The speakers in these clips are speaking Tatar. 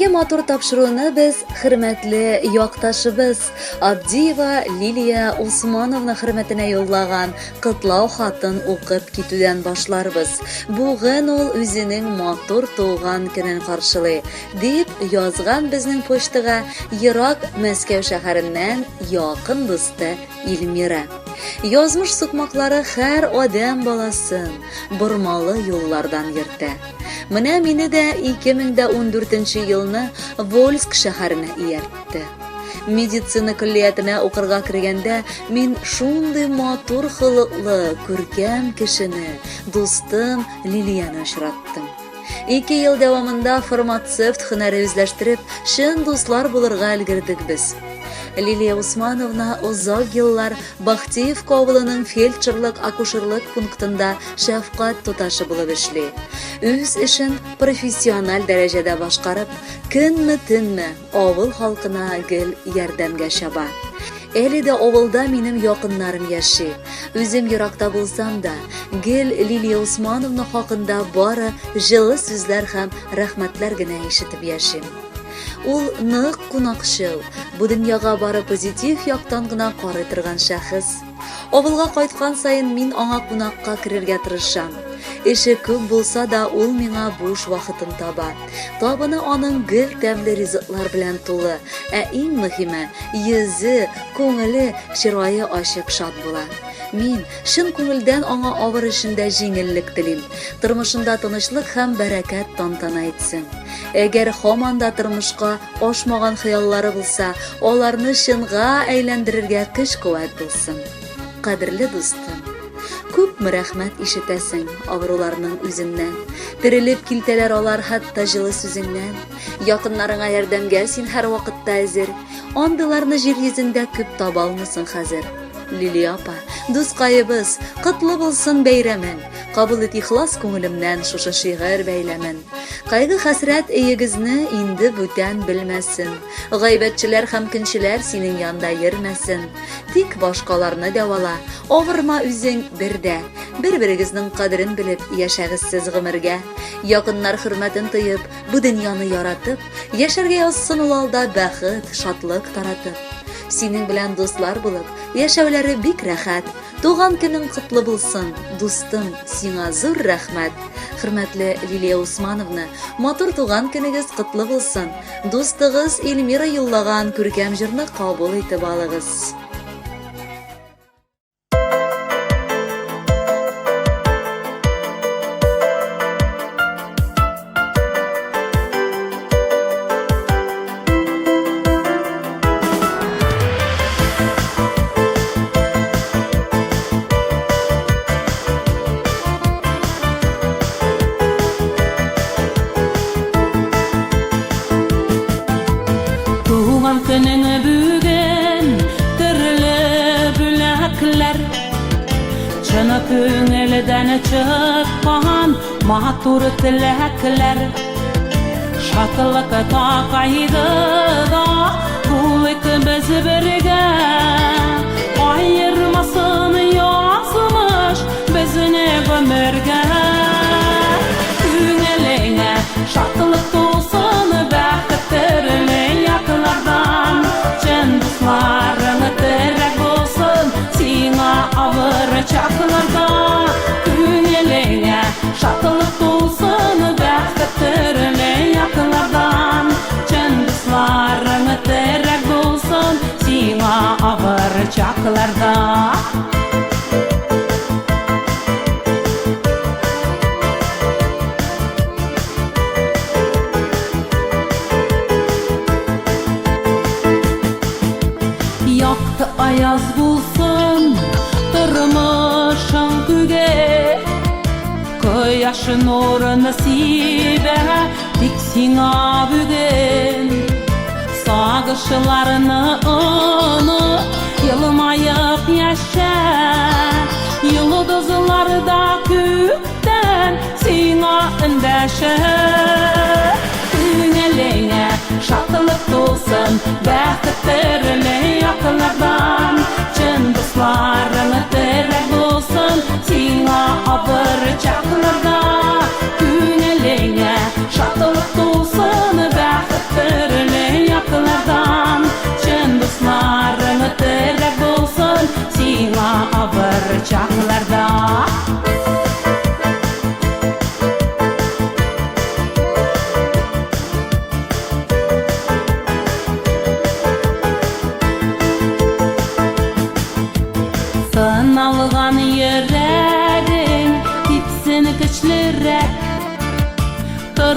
Сезгә матур тапшыруны без хөрмәтле якташыбыз Абдиева Лилия Усмановна хөрмәтенә юллаган кытлау хатын укып китүдән башларбыз. Бүген ул үзенең матур туган көнен каршылый, дип язган безнең почтага ерак Мәскәү шәһәреннән якын дусты Илмира. Язмыш сукмаклары һәр адам баласын бормалы юллардан йөртә. Менә мине дә 2014 елны Вольск шәһәренә ияртте. Медицина көллиятенә укырга кергәндә мин шундый матур хылыклы, күркәм кешене, дустым Лилияны очраттым. 2 ел дәвамында фармацевт һөнәре үзләштереп, шын дуслар булырга өлгердек без. Лилия Усмановна озак еллар Бахтиевка авылының фельдшерлык-акушерлык пунктында шәфкать туташы булып эшли. Үз эшен профессиональ дәрәҗәдә башкарып, көнме-төнме авыл халкына гел ярдәмгә чаба. Әле дә авылда минем якыннарым яши. Үзем еракта булсам да, гел Лилия Усмановна хакында бары җылы сүзләр һәм рәхмәтләр генә ишетеп яшим. Ул нык кунакчыл, бу дөньяга бары позитив яктан гына карый торган шәхес. Авылга кайткан сайын мин аңа кунакка керергә тырышам. Эше күп булса да ул миңа буш вакытын таба. Табыны аның гел тәмле ризыклар белән тулы, ә иң мөһиме, йөзе, күңеле, чырае ачык шат була. Мин шын күңелдән аңа авыр эшендә җиңеллек телим. Тормышында тынычлык һәм бәрәкәт тантана итсен. Әгәр һаманда тормышка ашмаган хыяллары булса, аларны чынга әйләндерергә көч-куәт булсын. Кадерле дустым, күпме рәхмәт ишетәсең авыруларның үзеннән. Терелеп килтәләр алар хәтта җылы сүзеңнән. Якыннарыңа ярдәмгә син һәр вакытта әзер. Андыларны җир йөзендә күп таба алмыйсың хәзер. Лилия апа, дускайыбыз, кытлы булсын бәйрәмен. Кабул ит ихлас күңелемнән шушы шигырь бәйләмен. Кайгы хәсрәт өегезне инде бүтән белмәсен. Гайбәтчеләр һәм көнчеләр синең янда йөрмәсен. Тик башкаларны дәвала, авырма үзең бердә. Бер-берегезнең кадерен белеп яшәгез сез гомергә. Якыннар хөрмәтен тоеп, бу дөньяны яратып, яшәргә язсын ул алда бәхет, шатлык таратып. Синең белән дуслар булып, яшәүләре бик рәхәт. Туган көнең кытлы булсын, дустым, сиңа зур рәхмәт. Хөрмәтле Лилия Усмановна, матур туган көнегез кытлы булсын. Дустыгыз Илмира юллаган күркәм җырны кабул итеп алыгыз. Көнең бүген төрле бүләкләр, чыны күңелдән чыккан матур теләкләр. Шатлык тақайды да булыйк без бергә, айырмасын язмыш безне гомергә. Күңелеңә шатлык тулсын, бәхет төрле яклардан. Дусларыңа терәк булсын, сиңа авыр чакларда. Күңелеңә шатлык тулсын, бәхет төрле яклардан. Дусларыңа терәк булсын, сиңа авыр чакларда. Якты аяз булсын тормышың күгә, кояш нуры насибә тик сиңа бүген. Сагышларны оныт, елмаеп яшә, йолдызларда күктән сиңа эндәшә. Күңелеңә шатлык тулсын, бәхет төрле яклардан. Чын дусларыңа терәк булсын, сиңа авыр чакларда. Күңелеңә шатлык тулсын, бәхет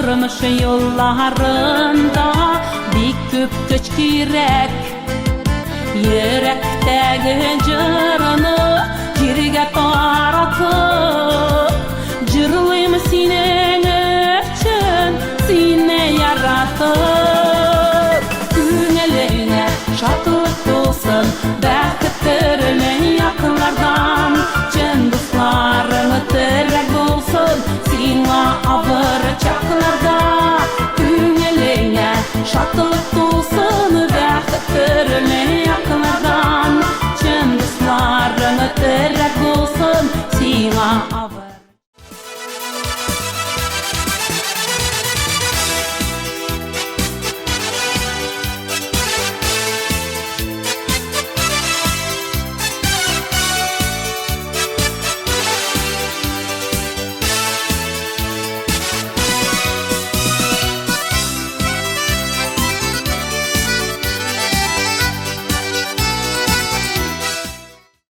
Turmuş yollarında bir köp güç kirek Yürektegi jırını jirge taratıp Jırlıyım senin üçün seni yaratıp Güneleyne şatılık olsun Bäxtlerine yakınlardan Cın dostlarını terek olsun Sina avır çaklarda Güneleyne şatılık